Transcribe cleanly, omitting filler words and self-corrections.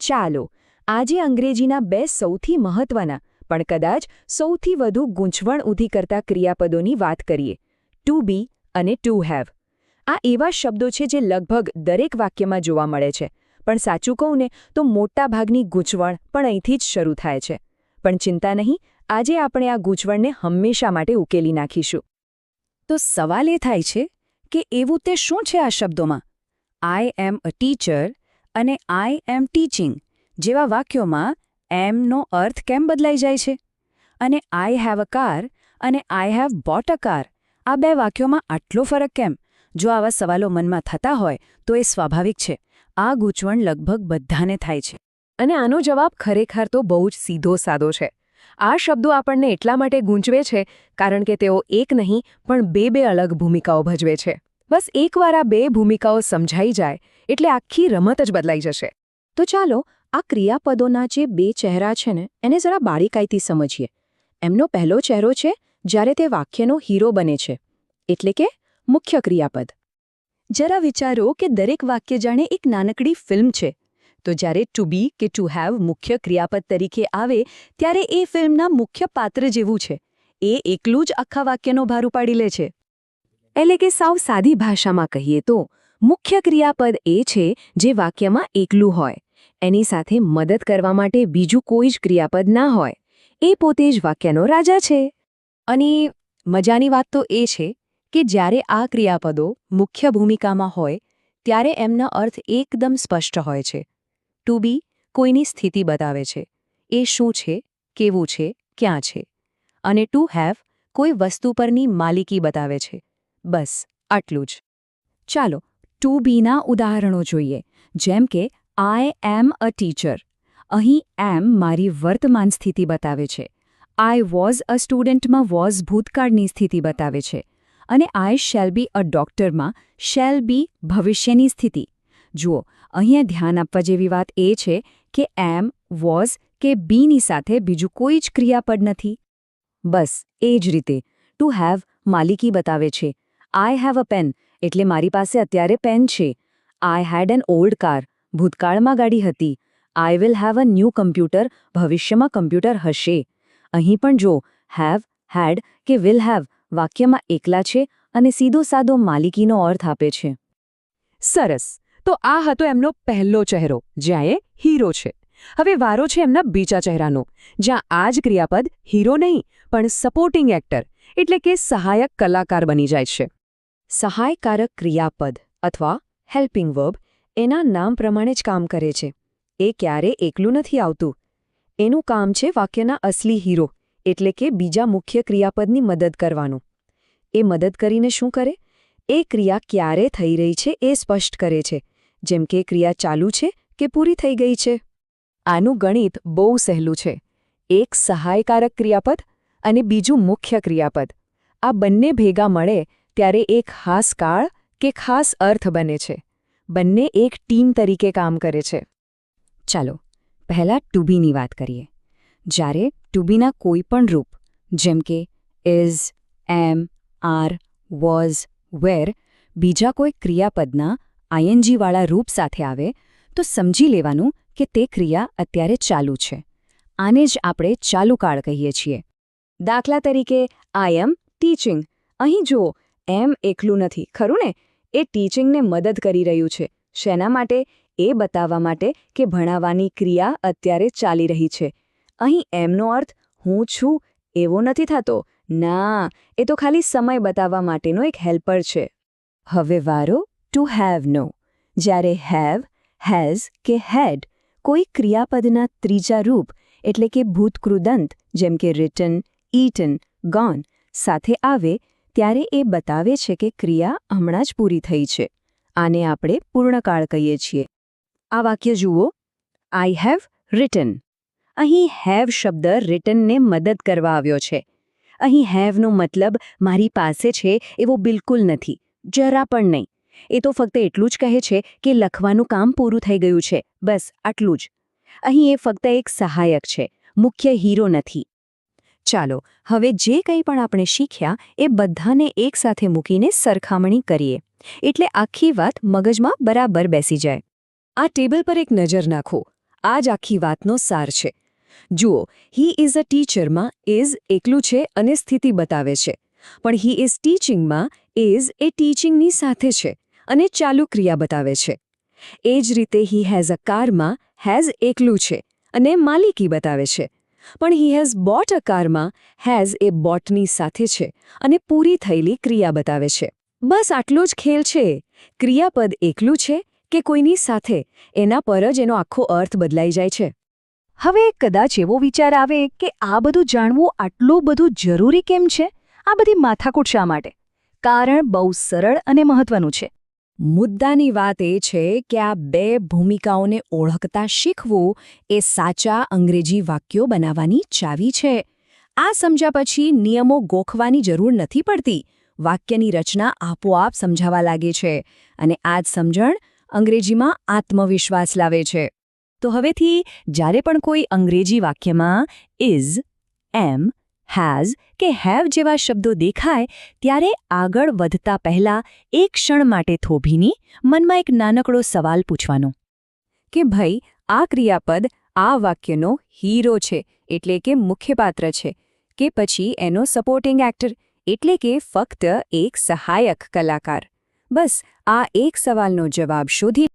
ચાલો આજે અંગ્રેજીના બે સૌથી મહત્વના પણ કદાચ સૌથી વધુ ગૂંચવણ ઊભી કરતા ક્રિયાપદોની વાત કરીએ, ટુ બી અને ટુ હેવ. આ એવા શબ્દો છે જે લગભગ દરેક વાક્યમાં જોવા મળે છે, પણ સાચું કહું ને તો મોટાભાગની ગૂંચવણ પણ અહીંથી જ શરૂ થાય છે. પણ ચિંતા નહીં, આજે આપણે આ ગૂંચવણને હંમેશા માટે ઉકેલી નાખીશું. તો સવાલ એ થાય છે કે એવું તે શું છે આ શબ્દોમાં? આઈ એમ અ ટીચર અને આઈ એમ ટીચિંગ જેવા વાક્યોમાં એમનો અર્થ કેમ બદલાઈ જાય છે? અને આઈ હેવ અ કાર અને I have bought a car, આ બે વાક્યોમાં આટલો ફરક કેમ? જો આવા સવાલો મનમાં થતા હોય તો એ સ્વાભાવિક છે. આ ગૂંચવણ લગભગ બધાને થાય છે. અને આનો જવાબ ખરેખર તો બહુ જ સીધો સાદો છે. આ શબ્દો આપણને એટલા માટે ગૂંચવે છે કારણ કે તેઓ એક નહીં પણ બે અલગ ભૂમિકાઓ ભજવે છે. બસ એકવાર આ બે ભૂમિકાઓ સમજાઈ જાય એટલે આખી રમત જ બદલાઈ જશે. તો ચાલો આ ક્રિયાપદોના જે બે ચહેરા છે ને એને જરા બારીકાઈથી સમજીએ. એમનો પહેલો ચહેરો છે જ્યારે તે વાક્યનો હીરો બને છે, એટલે કે મુખ્ય ક્રિયાપદ. જરા વિચારો કે દરેક વાક્ય જાણે એક નાનકડી ફિલ્મ છે. તો જ્યારે ટુ બી કે ટુ હેવ મુખ્ય ક્રિયાપદ તરીકે આવે ત્યારે એ ફિલ્મના મુખ્ય પાત્ર જેવું છે. એ એકલું જ આખા વાક્યનો ભાર ઉપાડી લે છે. એટલે કે સાવ સાદી ભાષામાં કહીએ તો મુખ્ય ક્રિયાપદ એ છે જે વાક્યમાં એકલું હોય, એની સાથે મદદ કરવા માટે બીજું કોઈ જ ક્રિયાપદ ના હોય. એ પોતે જ વાક્યનો રાજા છે. અને મજાની વાત તો એ છે કે જ્યારે આ ક્રિયાપદો મુખ્ય ભૂમિકામાં હોય ત્યારે એમનો અર્થ એકદમ સ્પષ્ટ હોય છે. ટુ બી કોઈની સ્થિતિ બતાવે છે, એ શું છે, કેવું છે, ક્યાં છે. અને ટુ હેવ કોઈ વસ્તુ પરની માલિકી બતાવે છે. બસ આટલું જ. ચાલો ટુ બીના ઉદાહરણો જોઈએ. જેમ કે આઈ એમ અ ટીચર. અહીં એમ મારી વર્તમાન સ્થિતિ બતાવે છે. આઈ વોઝ અ સ્ટુડન્ટમાં વોઝ ભૂતકાળની સ્થિતિ બતાવે છે. અને આઈ shall be a ડોક્ટરમાં shall be ભવિષ્યની સ્થિતિ. જુઓ, અહીંયા ધ્યાન આપવા જેવી વાત એ છે કે એમ, વોઝ કે બીની સાથે બીજું કોઈ જ ક્રિયાપદ નથી. બસ એ જ રીતે ટુ હેવ માલિકી બતાવે છે. આઈ હેવ અ પેન એટલે મારી પાસે અત્યારે પેન છે. આઈ હેડ એન ઓલ્ડ કાર, ભૂતકાળમાં ગાડી હતી. I will have a new computer, ભવિષ્યમાં કમ્પ્યુટર હશે. અહીં પણ જો હેવ, હેડ કે વિલ હેવ વાક્યમાં એકલા છે અને સીધો સાદો માલિકીનો અર્થ આપે છે. સરસ. તો આ હતો એમનો પહેલો ચહેરો, જ્યાં એ હીરો છે. હવે વારો છે એમના બીજા ચહેરાનો, જ્યાં આ જ ક્રિયાપદ હીરો નહીં પણ સપોર્ટિંગ એક્ટર એટલે કે સહાયક કલાકાર બની જાય છે. સહાયકારક ક્રિયાપદ અથવા હેલ્પિંગ વર્બ એના નામ પ્રમાણે જ કામ કરે છે. એ ક્યારે એકલું નથી આવતું. એનું કામ છે વાક્યના અસલી હીરો એટલે કે બીજા મુખ્ય ક્રિયાપદની મદદ કરવાનું. એ મદદ કરીને શું કરે? એ ક્રિયા ક્યારે થઈ રહી છે એ સ્પષ્ટ કરે છે, જેમ કે ક્રિયા ચાલુ છે કે પૂરી થઈ ગઈ છે. આનું ગણિત બહુ સહેલું છે. એક સહાયકારક ક્રિયાપદ અને બીજું મુખ્ય ક્રિયાપદ, આ બંને ભેગા મળે ત્યારે એક ખાસ કાળ કે ખાસ અર્થ બને છે. બંને એક ટીમ તરીકે કામ કરે છે. ચાલો પહેલાં ટુ બીની વાત કરીએ. જ્યારે ટુ બીના કોઈ પણ રૂપ જેમ કે ઇઝ, એમ, આર, વોઝ, વેર બીજા કોઈ ક્રિયાપદના આઈએનજીવાળા રૂપ સાથે આવે તો સમજી લેવાનું કે તે ક્રિયા અત્યારે ચાલુ છે. આને જ આપણે ચાલુકાળ કહીએ છીએ. દાખલા તરીકે આઈ એમ ટીચિંગ. અહીં જુઓ, એમ એકલું નથી, ખરું ને? એ ટીચિંગને મદદ કરી રહ્યું છે. શેના માટે? એ બતાવવા માટે કે ભણાવવાની ક્રિયા અત્યારે ચાલી રહી છે. અહીં એમનો અર્થ હું છું એવો નથી થતો. ના, એ તો ખાલી સમય બતાવવા માટેનો એક હેલ્પર છે. હવે વારો ટુ હેવનો. જ્યારે હેવ, હેઝ કે હેડ કોઈ ક્રિયાપદના ત્રીજા રૂપ એટલે કે ભૂતકૃદંત જેમ કે રિટન, ઈટન, ગોન સાથે આવે ત્યારે એ બતાવે છે કે ક્રિયા હમણાં જ પૂરી થઈ છે. આને આપણે પૂર્ણકાળ કહીએ છીએ. આ વાક્ય જુઓ, આઈ હેવ રિટન. અહીં હેવ શબ્દ રિટનને મદદ કરવા આવ્યો છે. અહીં હેવનો મતલબ મારી પાસે છે એવો બિલકુલ નથી, જરા પણ નહીં. એ તો ફક્ત એટલું જ કહે છે કે લખવાનું કામ પૂરું થઈ ગયું છે, બસ આટલું જ. અહીં એ ફક્ત એક સહાયક છે, મુખ્ય હીરો નથી. ચાલો હવે જે કંઈ પણ આપણે શીખ્યા એ બધાને એકસાથે મૂકીને સરખામણી કરીએ, એટલે આખી વાત મગજમાં બરાબર બેસી જાય. આ ટેબલ પર એક નજર નાખો. આ જ આખી વાતનો સાર છે. જુઓ, હી ઇઝ અ ટીચરમાં ઇઝ એકલું છે અને સ્થિતિ બતાવે છે, પણ હી ઇઝ ટીચિંગમાં ઇઝ એ ટીચિંગની સાથે છે અને ચાલુ ક્રિયા બતાવે છે. એ જ રીતે હી હેઝ અ કારમાં હેઝ એકલું છે અને માલિકી બતાવે છે, પણ હી હેઝ બોટ અ કારમાં હેઝ એ બોટની સાથે છે અને પૂરી થયેલી ક્રિયા બતાવે છે. બસ આટલો જ ખેલ છે. ક્રિયાપદ એકલું છે કે કોઈની સાથે, એના પર જ એનો આખો અર્થ બદલાઈ જાય છે. હવે કદાચ એવો વિચાર આવે કે આ બધું જાણવું આટલું બધું જરૂરી કેમ છે? આ બધી માથાકૂટ શા માટે? કારણ બહુ સરળ અને મહત્વનું છે. મુદ્દાની વાત એ છે કે આ બે ભૂમિકાઓને ઓળખતા શીખવું એ સાચા અંગ્રેજી વાક્યો બનાવવાની ચાવી છે. આ સમજ્યા પછી નિયમો ગોખવાની જરૂર નથી પડતી. વાક્યની રચના આપોઆપ સમજાવા લાગે છે અને આ જ સમજણ અંગ્રેજીમાં આત્મવિશ્વાસ લાવે છે. તો હવેથી જ્યારે પણ કોઈ અંગ્રેજી વાક્યમાં ઇઝ, એમ, હેઝ કે હેવ જેવા શબ્દો દેખાય ત્યારે આગળ વધતા પહેલા એક ક્ષણ માટે થોભીની મનમાં એક નાનકડો સવાલ પૂછવાનો કે ભાઈ, આ ક્રિયાપદ આ વાક્યનો હીરો છે એટલે કે મુખ્ય પાત્ર છે કે પછી એનો સપોર્ટિંગ એક્ટર એટલે કે ફક્ત એક સહાયક કલાકાર? બસ આ એક સવાલનો જવાબ શોધી